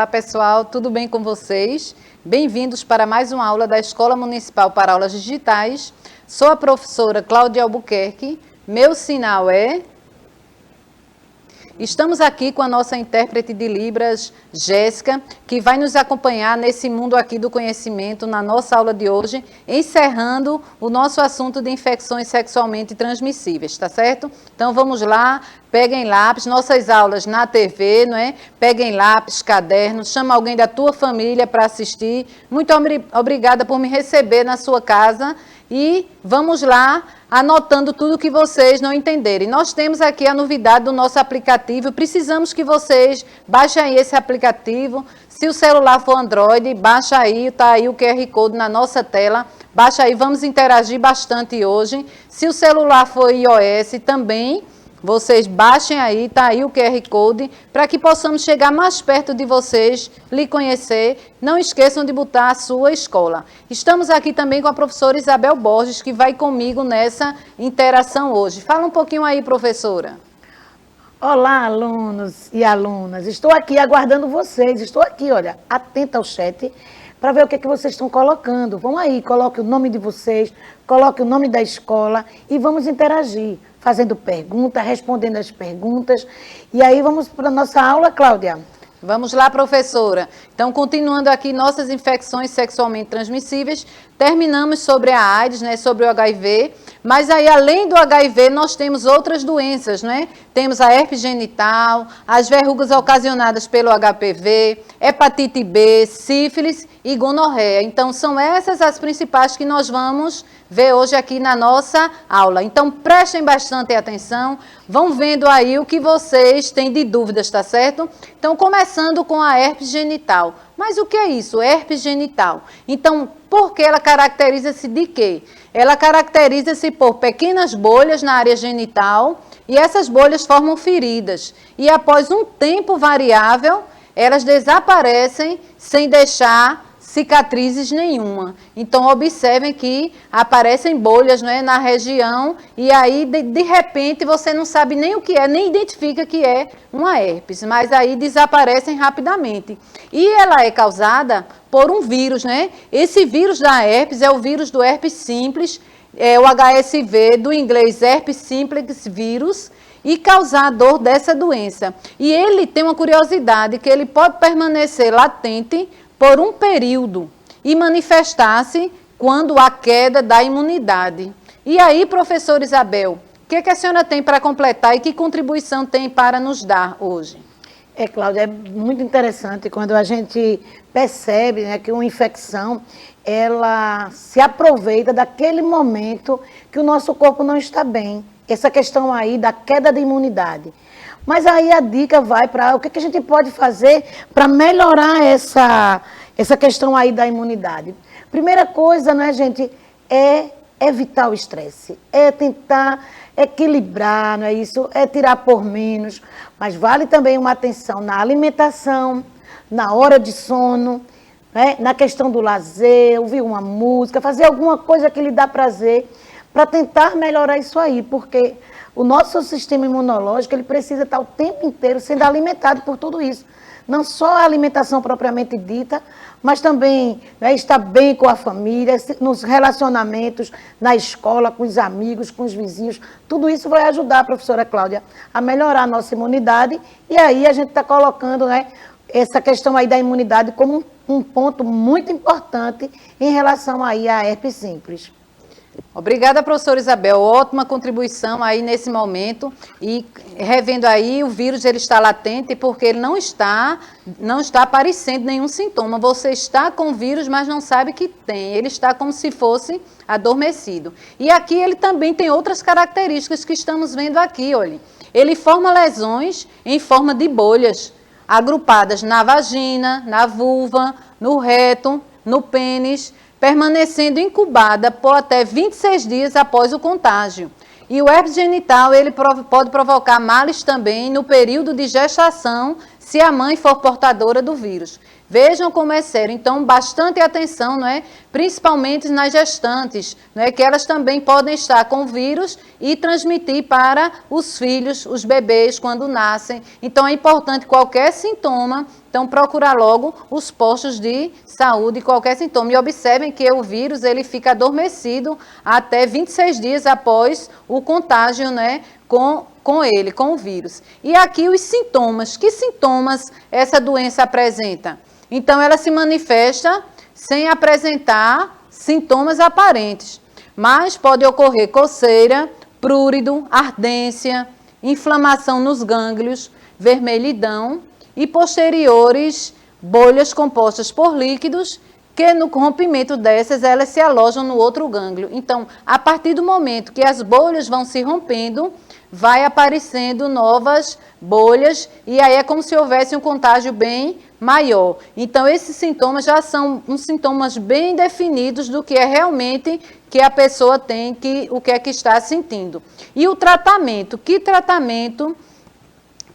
Olá pessoal, tudo bem com vocês? Bem-vindos para mais uma aula da Escola Municipal para Aulas Digitais. Sou a professora Cláudia Albuquerque, meu sinal é... Estamos aqui com a nossa intérprete de Libras, Jéssica, que vai nos acompanhar nesse mundo aqui do conhecimento na nossa aula de hoje, encerrando o nosso assunto de infecções sexualmente transmissíveis, tá certo? Então vamos lá, peguem lápis, nossas aulas na TV, não é? Peguem lápis, cadernos, chama alguém da tua família para assistir. Muito obrigada por me receber na sua casa e vamos lá, anotando tudo que vocês não entenderem. Nós temos aqui a novidade do nosso aplicativo, precisamos que vocês baixem aí esse aplicativo. Se o celular for Android, baixa aí, está aí o QR Code na nossa tela, baixa aí, vamos interagir bastante hoje. Se o celular for iOS também, vocês baixem aí, está aí o QR Code, para que possamos chegar mais perto de vocês, lhe conhecer. Não esqueçam de botar a sua escola. Estamos aqui também com a professora Isabel Borges, que vai comigo nessa interação hoje. Fala um pouquinho aí, professora. Olá, alunos e alunas. Estou aqui aguardando vocês. Estou aqui, olha, atenta ao chat, para ver o que é que vocês estão colocando. Vão aí, coloque o nome de vocês, coloque o nome da escola e vamos interagir, fazendo perguntas, respondendo as perguntas. E aí vamos para a nossa aula, Cláudia. Vamos lá, professora. Então, continuando aqui nossas infecções sexualmente transmissíveis, terminamos sobre a AIDS, né, sobre o HIV, mas aí, além do HIV, nós temos outras doenças, né? Temos a herpes genital, as verrugas ocasionadas pelo HPV, hepatite B, sífilis e gonorreia. Então, são essas as principais que nós vamos ver hoje aqui na nossa aula. Então, prestem bastante atenção, vão vendo aí o que vocês têm de dúvidas, tá certo? Então, começando com a herpes genital. Mas o que é isso, herpes genital? Então, por que ela caracteriza-se de quê? Ela caracteriza-se por pequenas bolhas na área genital e essas bolhas formam feridas. E após um tempo variável, elas desaparecem sem deixar cicatrizes nenhuma. Então, observem que aparecem bolhas, né, na região e aí, de repente, você não sabe nem o que é, nem identifica que é uma herpes, mas aí desaparecem rapidamente. E ela é causada por um vírus, né? Esse vírus da herpes é o vírus do herpes simples, é o HSV, do inglês herpes simplex vírus, e causador dessa doença. E ele tem uma curiosidade, que ele pode permanecer latente por um período e manifestar-se quando há queda da imunidade. E aí, professora Isabel, o que a senhora tem para completar e que contribuição tem para nos dar hoje? Cláudia, é muito interessante quando a gente percebe, né, que uma infecção, ela se aproveita daquele momento que o nosso corpo não está bem. Essa questão aí da queda da imunidade. Mas aí a dica vai para o que a gente pode fazer para melhorar essa questão aí da imunidade. Primeira coisa, né, gente, é evitar o estresse, é tentar equilibrar, não é isso? É tirar por menos, mas vale também uma atenção na alimentação, na hora de sono, né, na questão do lazer, ouvir uma música, fazer alguma coisa que lhe dá prazer, para tentar melhorar isso aí, porque o nosso sistema imunológico, ele precisa estar o tempo inteiro sendo alimentado por tudo isso. Não só a alimentação propriamente dita, mas também, né, estar bem com a família, nos relacionamentos, na escola, com os amigos, com os vizinhos. Tudo isso vai ajudar, professora Cláudia, a melhorar a nossa imunidade. E aí a gente está colocando, né, essa questão aí da imunidade como um ponto muito importante em relação aí à herpes simples. Obrigada, professora Isabel. Ótima contribuição aí nesse momento. E revendo aí, o vírus ele está latente porque ele não está aparecendo nenhum sintoma. Você está com o vírus, mas não sabe que tem. Ele está como se fosse adormecido. E aqui ele também tem outras características que estamos vendo aqui, olha. Ele forma lesões em forma de bolhas, agrupadas na vagina, na vulva, no reto, no pênis, permanecendo incubada por até 26 dias após o contágio. E o herpes genital, ele pode provocar males também no período de gestação, se a mãe for portadora do vírus. Vejam como é sério. Então, bastante atenção, não é? principalmente nas gestantes, né, que elas também podem estar com vírus e transmitir para os filhos, os bebês, quando nascem. Então, é importante qualquer sintoma, então procurar logo os postos de saúde, qualquer sintoma. E observem que o vírus ele fica adormecido até 26 dias após o contágio, né, com o vírus. E aqui os sintomas. Que sintomas essa doença apresenta? Então, ela se manifesta sem apresentar sintomas aparentes, mas pode ocorrer coceira, prurido, ardência, inflamação nos gânglios, vermelhidão e posteriores bolhas compostas por líquidos que no rompimento dessas elas se alojam no outro gânglio. Então, a partir do momento que as bolhas vão se rompendo, vai aparecendo novas bolhas e aí é como se houvesse um contágio bem maior. Então, esses sintomas já são uns sintomas bem definidos do que é realmente que a pessoa tem, o que é que está sentindo. E o tratamento, que tratamento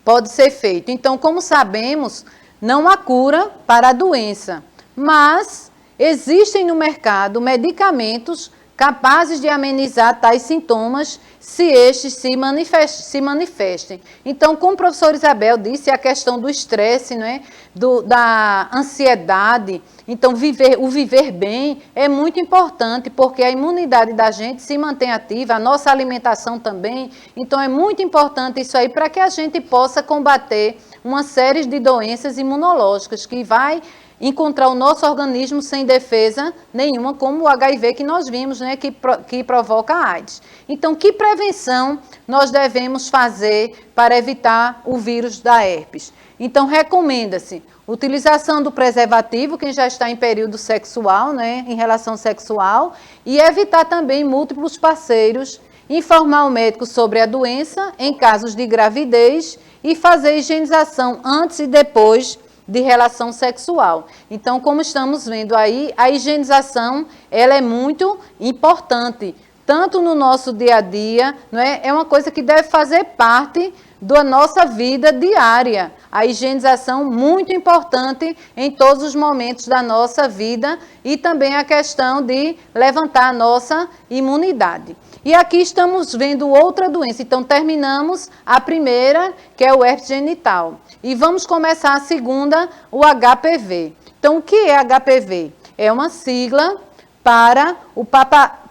pode ser feito? Então, como sabemos, não há cura para a doença, mas existem no mercado medicamentos capazes de amenizar tais sintomas se estes se manifestem. Então, como o professor Isabel disse, a questão do estresse, né, da ansiedade, então o viver bem é muito importante, porque a imunidade da gente se mantém ativa, a nossa alimentação também, então é muito importante isso aí para que a gente possa combater uma série de doenças imunológicas que vai encontrar o nosso organismo sem defesa nenhuma, como o HIV que nós vimos, né, que provoca a AIDS. Então, que prevenção nós devemos fazer para evitar o vírus da herpes? Então, recomenda-se utilização do preservativo, quem já está em período sexual, né, em relação sexual, e evitar também múltiplos parceiros, informar o médico sobre a doença em casos de gravidez e fazer higienização antes e depois de relação sexual. Então, como estamos vendo aí, a higienização ela é muito importante, tanto no nosso dia a dia, não é? É uma coisa que deve fazer parte da nossa vida diária. A higienização muito importante em todos os momentos da nossa vida e também a questão de levantar a nossa imunidade. E aqui estamos vendo outra doença. Então, terminamos a primeira, que é o herpes genital. E vamos começar a segunda, o HPV. Então, o que é HPV? É uma sigla para o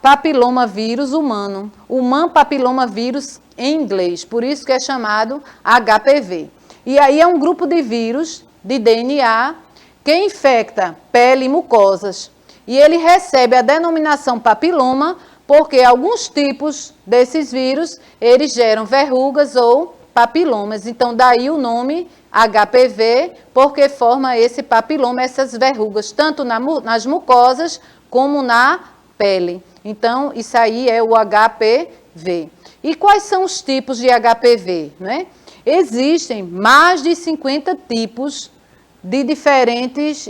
papilomavírus humano. Human papilomavírus em inglês, por isso que é chamado HPV. E aí é um grupo de vírus de DNA que infecta pele e mucosas. E ele recebe a denominação papiloma porque alguns tipos desses vírus, eles geram verrugas ou papilomas. Então, daí o nome HPV, porque forma esse papiloma, essas verrugas, tanto nas mucosas como na pele. Então, isso aí é o HPV. E quais são os tipos de HPV, né? Existem mais de 50 tipos de diferentes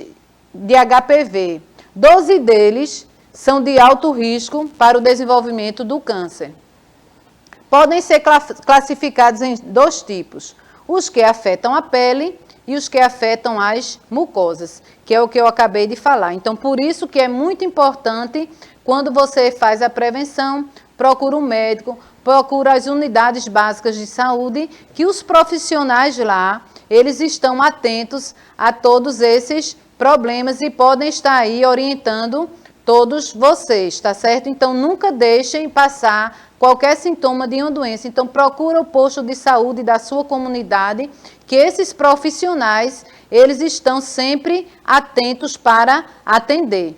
de HPV. 12 deles são de alto risco para o desenvolvimento do câncer. Podem ser classificados em 2 tipos, os que afetam a pele e os que afetam as mucosas, que é o que eu acabei de falar. Então, por isso que é muito importante, quando você faz a prevenção, procura um médico, procura as unidades básicas de saúde, que os profissionais lá, eles estão atentos a todos esses problemas e podem estar aí orientando todos vocês, tá certo? Então, nunca deixem passar qualquer sintoma de uma doença. Então, procura o posto de saúde da sua comunidade, que esses profissionais, eles estão sempre atentos para atender.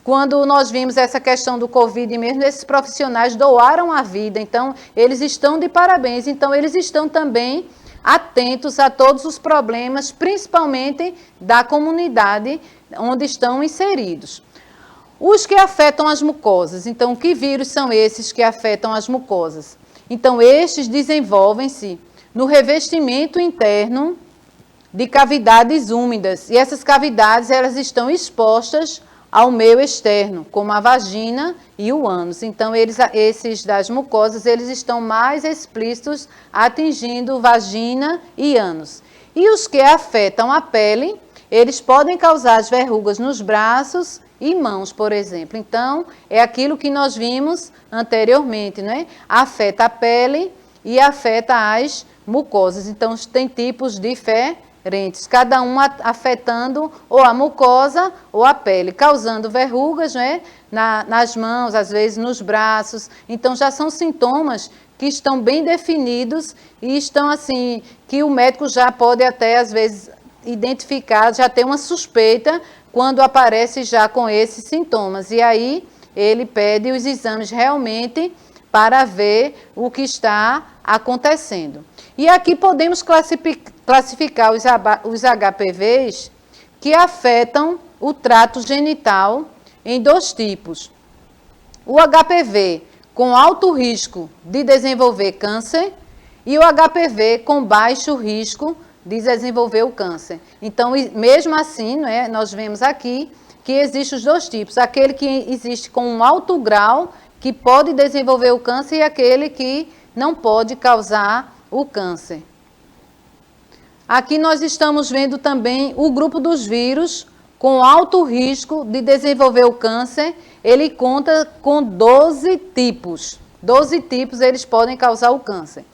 Quando nós vimos essa questão do Covid mesmo, esses profissionais doaram a vida, então, eles estão de parabéns. Então, eles estão também atentos a todos os problemas, principalmente da comunidade onde estão inseridos. Os que afetam as mucosas. Então, que vírus são esses que afetam as mucosas? Então, estes desenvolvem-se no revestimento interno de cavidades úmidas. E essas cavidades, elas estão expostas ao meio externo, como a vagina e o ânus. Então, esses das mucosas, eles estão mais explícitos, atingindo vagina e ânus. E os que afetam a pele, eles podem causar as verrugas nos braços e mãos, por exemplo. Então, é aquilo que nós vimos anteriormente, né? Afeta a pele e afeta as mucosas. Então, tem tipos diferentes, cada um afetando ou a mucosa ou a pele, causando verrugas, né? Nas mãos, às vezes nos braços. Então, já são sintomas que estão bem definidos e estão assim, que o médico já pode até, às vezes, identificar, já tem uma suspeita quando aparece já com esses sintomas. E aí, ele pede os exames realmente para ver o que está acontecendo. E aqui podemos classificar os HPVs que afetam o trato genital em 2 tipos. O HPV com alto risco de desenvolver câncer e o HPV com baixo risco de desenvolver o câncer. Então, mesmo assim, né, nós vemos aqui que existem os 2 tipos. Aquele que existe com um alto grau, que pode desenvolver o câncer, e aquele que não pode causar o câncer. Aqui nós estamos vendo também o grupo dos vírus com alto risco de desenvolver o câncer. Ele conta com 12 tipos. 12 tipos eles podem causar o câncer.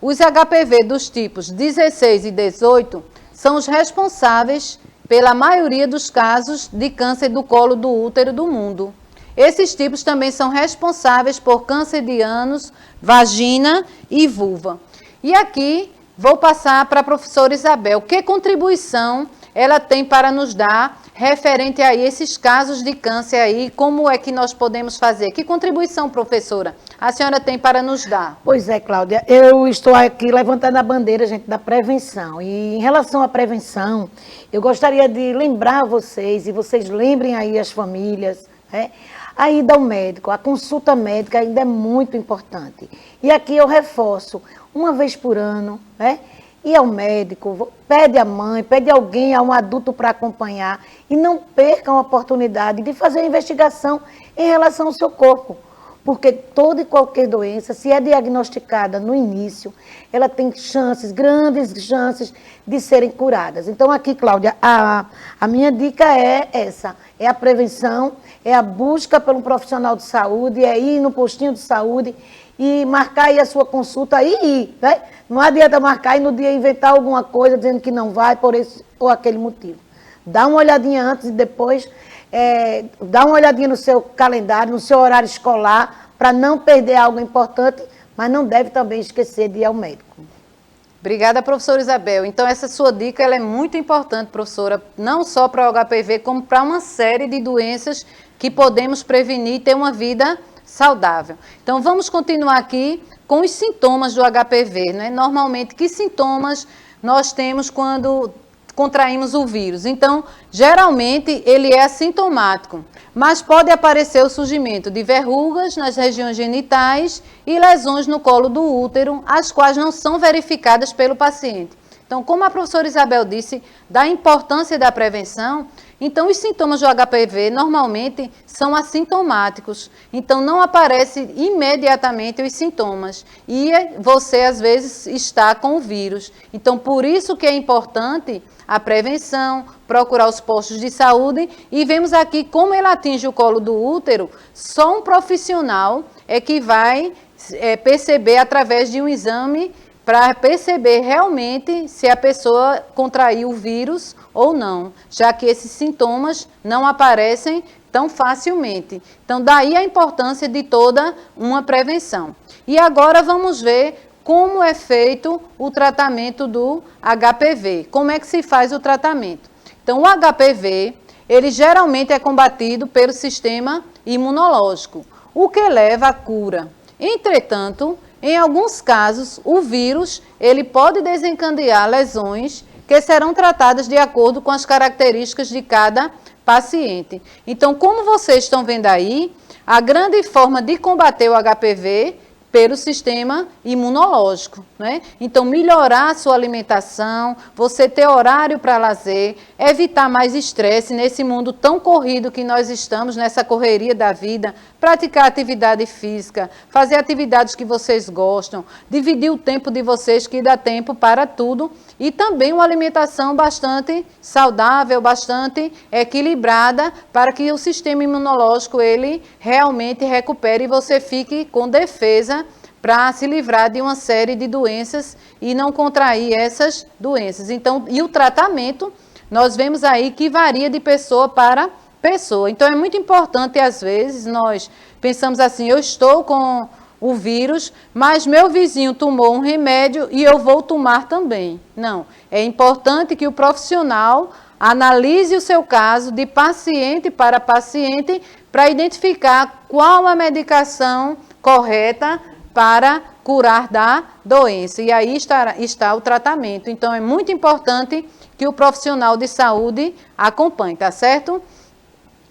Os HPV dos tipos 16 e 18 são os responsáveis pela maioria dos casos de câncer do colo do útero do mundo. Esses tipos também são responsáveis por câncer de ânus, vagina e vulva. E aqui vou passar para a professora Isabel. Que contribuição ela tem para nos dar referente a esses casos de câncer aí? Como é que nós podemos fazer? Que contribuição, professora, a senhora tem para nos dar? Pois é, Cláudia, eu estou aqui levantando a bandeira, gente, da prevenção. E em relação à prevenção, eu gostaria de lembrar vocês, e vocês lembrem aí as famílias, né? A ida ao médico, a consulta médica ainda é muito importante. E aqui eu reforço, uma vez por ano, né? Ir ao médico, pede a mãe, pede alguém, a um adulto para acompanhar, e não percam a oportunidade de fazer a investigação em relação ao seu corpo. Porque toda e qualquer doença, se é diagnosticada no início, ela tem chances, grandes chances de serem curadas. Então aqui, Cláudia, a minha dica é essa, é a prevenção, é a busca pelo profissional de saúde, é ir no postinho de saúde e marcar aí a sua consulta e ir, né? Não adianta marcar e no dia inventar alguma coisa dizendo que não vai por esse ou aquele motivo. Dá uma olhadinha antes e depois, dá uma olhadinha no seu calendário, no seu horário escolar, para não perder algo importante, mas não deve também esquecer de ir ao médico. Obrigada, professora Isabel. Então, essa sua dica ela é muito importante, professora, não só para o HPV, como para uma série de doenças que podemos prevenir e ter uma vida saudável. Então, vamos continuar aqui com os sintomas do HPV, né? Normalmente, que sintomas nós temos quando contraímos o vírus? Então, geralmente, ele é assintomático, mas pode aparecer o surgimento de verrugas nas regiões genitais e lesões no colo do útero, as quais não são verificadas pelo paciente. Então, como a professora Isabel disse, da importância da prevenção, então os sintomas do HPV normalmente são assintomáticos, então não aparecem imediatamente os sintomas e você às vezes está com o vírus. Então, por isso que é importante a prevenção, procurar os postos de saúde, e vemos aqui como ele atinge o colo do útero, só um profissional é que vai perceber através de um exame para perceber realmente se a pessoa contraiu o vírus ou não, já que esses sintomas não aparecem tão facilmente. Então, daí a importância de toda uma prevenção. E agora vamos ver como é feito o tratamento do HPV. Como é que se faz o tratamento? Então, o HPV, ele geralmente é combatido pelo sistema imunológico, o que leva à cura. Entretanto, em alguns casos, o vírus ele pode desencadear lesões que serão tratadas de acordo com as características de cada paciente. Então, como vocês estão vendo aí, a grande forma de combater o HPV pelo sistema imunológico, né? Então, melhorar a sua alimentação, você ter horário para lazer, evitar mais estresse nesse mundo tão corrido que nós estamos, nessa correria da vida, praticar atividade física, fazer atividades que vocês gostam, dividir o tempo de vocês, que dá tempo para tudo, e também uma alimentação bastante saudável, bastante equilibrada, para que o sistema imunológico ele realmente recupere e você fique com defesa para se livrar de uma série de doenças e não contrair essas doenças. Então, e o tratamento, nós vemos aí que varia de pessoa para pessoa. Então, é muito importante, às vezes, nós pensamos assim, eu estou com o vírus, mas meu vizinho tomou um remédio e eu vou tomar também. Não, é importante que o profissional analise o seu caso de paciente para paciente para identificar qual a medicação correta para curar da doença. E aí está o tratamento. Então, é muito importante que o profissional de saúde acompanhe, tá certo?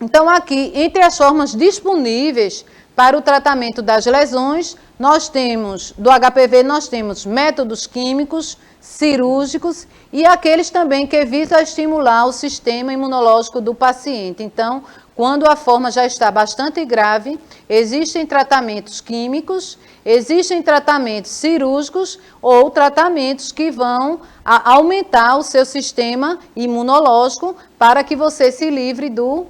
Então, aqui, entre as formas disponíveis para o tratamento das lesões, nós temos, do HPV, nós temos métodos químicos, cirúrgicos e aqueles também que visam estimular o sistema imunológico do paciente. Então, quando a forma já está bastante grave, existem tratamentos químicos, existem tratamentos cirúrgicos ou tratamentos que vão aumentar o seu sistema imunológico para que você se livre do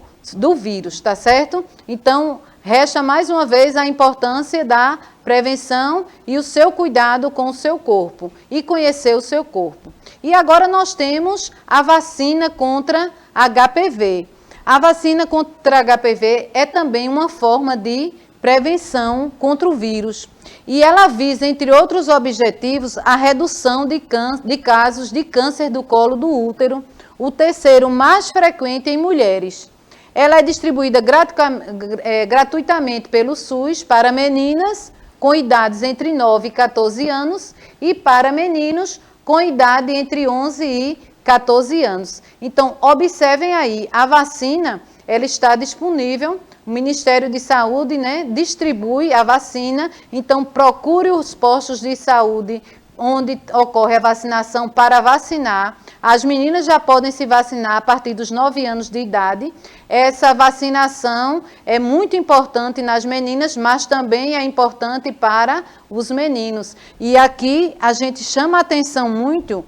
vírus, tá certo? Então, resta mais uma vez a importância da prevenção e o seu cuidado com o seu corpo e conhecer o seu corpo. E agora nós temos a vacina contra HPV. A vacina contra HPV é também uma forma de prevenção contra o vírus. E ela visa, entre outros objetivos, a redução de casos de câncer do colo do útero, o terceiro mais frequente em mulheres. Ela é distribuída gratuitamente pelo SUS para meninas com idades entre 9 e 14 anos e para meninos com idade entre 11 e 14 anos. Então, observem aí, a vacina, ela está disponível, o Ministério de Saúde, distribui a vacina, então procure os postos de saúde onde ocorre a vacinação para vacinar. As meninas já podem se vacinar a partir dos 9 anos de idade. Essa vacinação é muito importante nas meninas, mas também é importante para os meninos. E aqui a gente chama a atenção muito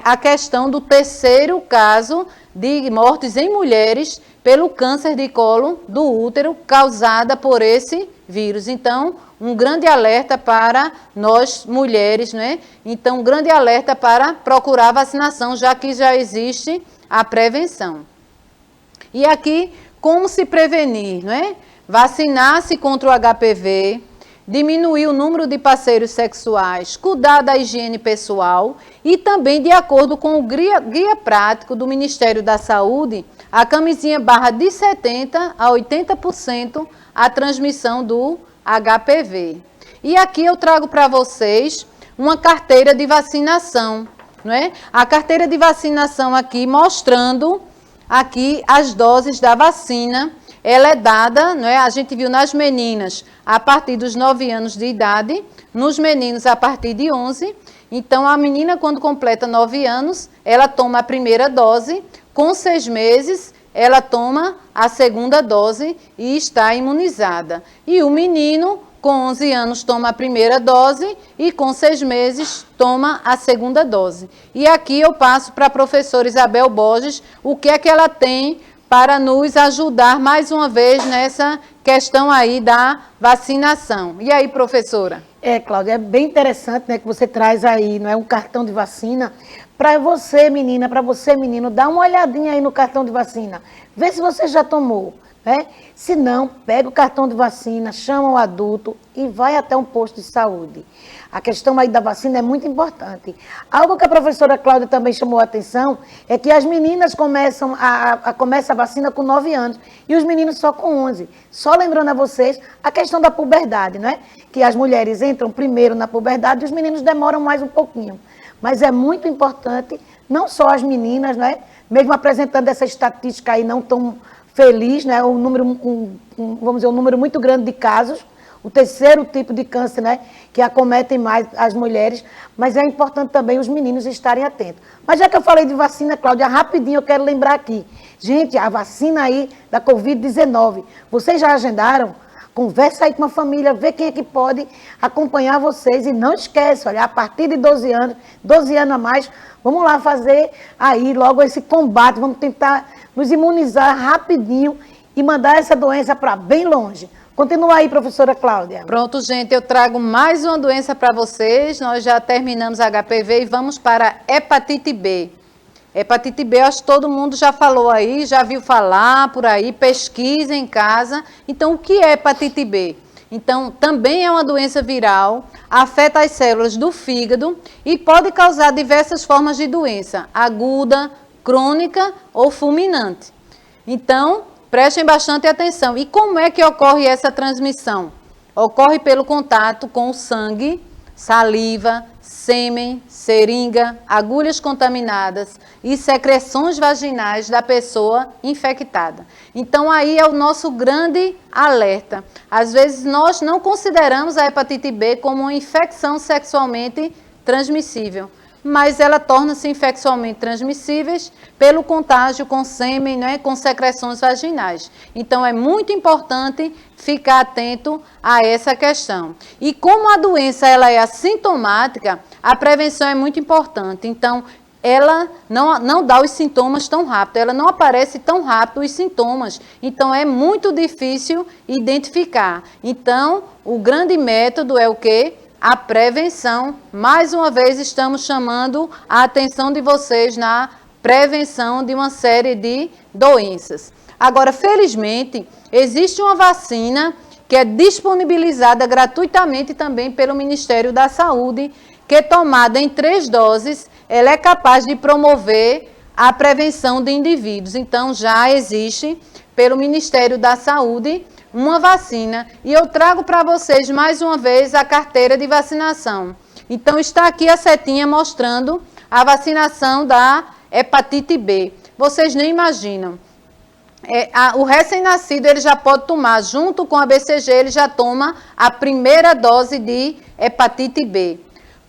a questão do terceiro caso de mortes em mulheres pelo câncer de colo do útero causada por esse vírus. Então, um grande alerta para nós mulheres, né? Então, um grande alerta para procurar vacinação, já que já existe a prevenção. E aqui, como se prevenir, né? Vacinar-se contra o HPV, diminuir o número de parceiros sexuais, cuidar da higiene pessoal e também, de acordo com o guia prático do Ministério da Saúde, a camisinha barra de 70% a 80% a transmissão do HPV. E aqui eu trago para vocês uma carteira de vacinação, não é? A carteira de vacinação aqui mostrando aqui as doses da vacina. Ela é dada, não é? A gente viu nas meninas a partir dos 9 anos de idade, nos meninos a partir de 11. Então, a menina, quando completa 9 anos, ela toma a primeira dose, com 6 meses, ela toma a segunda dose e está imunizada. E o menino, com 11 anos, toma a primeira dose e com 6 meses toma a segunda dose. E aqui eu passo para a professora Isabel Borges o que é que ela tem para nos ajudar mais uma vez nessa questão aí da vacinação. E aí, professora? Cláudia, é bem interessante, né, que você traz aí, não é, um cartão de vacina. Para você, menina, para você, menino, dá uma olhadinha aí no cartão de vacina. Vê se você já tomou, né? Se não, pega o cartão de vacina, chama o adulto e vai até um posto de saúde. A questão aí da vacina é muito importante. Algo que a professora Cláudia também chamou a atenção é que as meninas começam a vacina com 9 anos e os meninos só com 11. Só lembrando a vocês a questão da puberdade, né? Que as mulheres entram primeiro na puberdade e os meninos demoram mais um pouquinho. Mas é muito importante, não só as meninas, né? Mesmo apresentando essa estatística aí não tão feliz, né? Vamos dizer, um número muito grande de casos, o terceiro tipo de câncer, né, que acometem mais as mulheres, mas é importante também os meninos estarem atentos. Mas já que eu falei de vacina, Cláudia, rapidinho eu quero lembrar aqui. Gente, a vacina aí da Covid-19, vocês já agendaram? conversa aí com a família, vê quem é que pode acompanhar vocês. E não esquece, olha, a partir de 12 anos a mais, vamos lá fazer aí logo esse combate, vamos tentar nos imunizar rapidinho e mandar essa doença para bem longe. Continua aí, professora Cláudia. Pronto, gente, eu trago mais uma doença para vocês. Nós já terminamos a HPV e vamos para a hepatite B. Hepatite B, acho que todo mundo já falou aí, já viu falar por aí, pesquisa em casa. Então, o que é hepatite B? Então, também é uma doença viral, afeta as células do fígado e pode causar diversas formas de doença, aguda, crônica ou fulminante. Então, prestem bastante atenção. E como é que ocorre essa transmissão? Ocorre pelo contato com o sangue, saliva, sêmen, seringa, agulhas contaminadas e secreções vaginais da pessoa infectada. Então, aí é o nosso grande alerta. Às vezes, nós não consideramos a hepatite B como uma infecção sexualmente transmissível, mas ela torna-se infecciosamente transmissíveis pelo contágio com sêmen, né, com secreções vaginais. Então, é muito importante ficar atento a essa questão. E como a doença ela é assintomática, a prevenção é muito importante. Então, ela não dá os sintomas tão rápido, ela não aparece tão rápido os sintomas. Então, é muito difícil identificar. Então, o grande método é o quê? A prevenção. Mais uma vez, estamos chamando a atenção de vocês na prevenção de uma série de doenças. Agora, felizmente, existe uma vacina que é disponibilizada gratuitamente também pelo Ministério da Saúde, que tomada em 3 doses, ela é capaz de promover a prevenção de indivíduos. Então, já existe pelo Ministério da Saúde uma vacina, e eu trago para vocês mais uma vez a carteira de vacinação. Então, está aqui a setinha mostrando a vacinação da hepatite B. Vocês nem imaginam. O recém-nascido ele já pode tomar, junto com a BCG, ele já toma a primeira dose de hepatite B.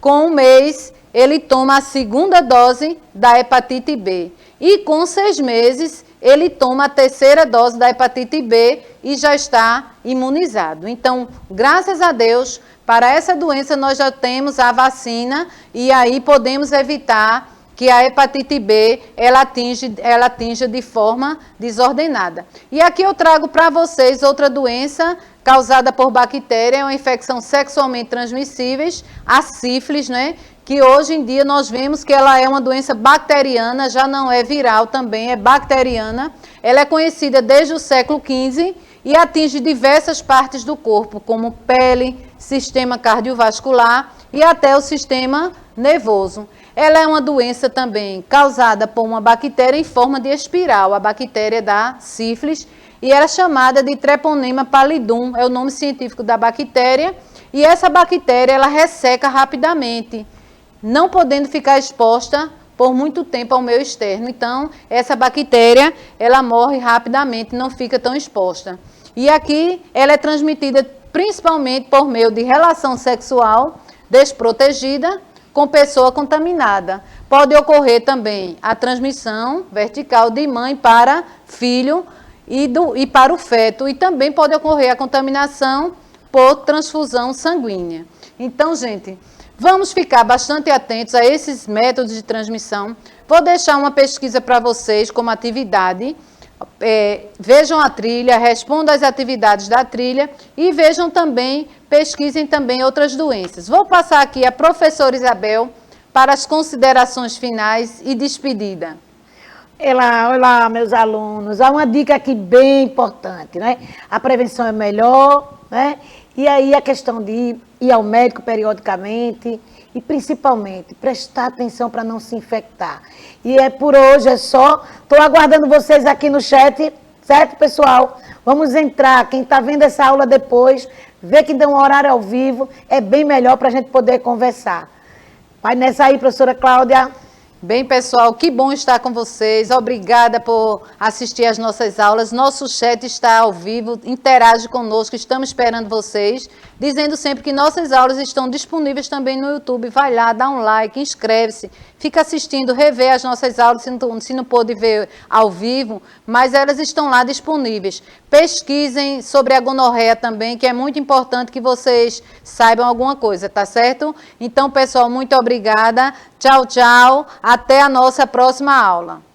Com 1 mês, ele toma a segunda dose da hepatite B. E com 6 meses, ele toma a terceira dose da hepatite B e já está imunizado. Então, graças a Deus, para essa doença nós já temos a vacina e aí podemos evitar que a hepatite B ela atinja de forma desordenada. E aqui eu trago para vocês outra doença causada por bactéria, é uma infecção sexualmente transmissível, a sífilis, né? Que hoje em dia nós vemos que ela é uma doença bacteriana, já não é viral também, é bacteriana. Ela é conhecida desde o século XV e atinge diversas partes do corpo, como pele, sistema cardiovascular e até o sistema nervoso. Ela é uma doença também causada por uma bactéria em forma de espiral, a bactéria da sífilis, e era chamada de Treponema pallidum, é o nome científico da bactéria, e essa bactéria ela resseca rapidamente, não podendo ficar exposta por muito tempo ao meio externo. Então, essa bactéria, ela morre rapidamente, não fica tão exposta. E aqui, ela é transmitida principalmente por meio de relação sexual desprotegida com pessoa contaminada. Pode ocorrer também a transmissão vertical de mãe para filho e para o feto. E também pode ocorrer a contaminação por transfusão sanguínea. Então, gente, vamos ficar bastante atentos a esses métodos de transmissão. Vou deixar uma pesquisa para vocês como atividade. Vejam a trilha, respondam as atividades da trilha e vejam também, pesquisem também outras doenças. Vou passar aqui a professora Isabel para as considerações finais e despedida. Olá, meus alunos. Há uma dica aqui bem importante, né? A prevenção é melhor, né? E aí a questão de ir ao médico periodicamente e principalmente prestar atenção para não se infectar. E por hoje é só. Estou aguardando vocês aqui no chat, certo, pessoal? Vamos entrar. Quem está vendo essa aula depois, vê que dá um horário ao vivo, é bem melhor para a gente poder conversar. Vai nessa aí, professora Cláudia. Bem, pessoal, que bom estar com vocês. Obrigada por assistir às nossas aulas. Nosso chat está ao vivo, interage conosco, estamos esperando vocês. Dizendo sempre que nossas aulas estão disponíveis também no YouTube. Vai lá, dá um like, inscreve-se, fica assistindo, rever as nossas aulas, se não pôde ver ao vivo, mas elas estão lá disponíveis. Pesquisem sobre a gonorreia também, que é muito importante que vocês saibam alguma coisa, tá certo? Então, pessoal, muito obrigada. Tchau, tchau. Até a nossa próxima aula.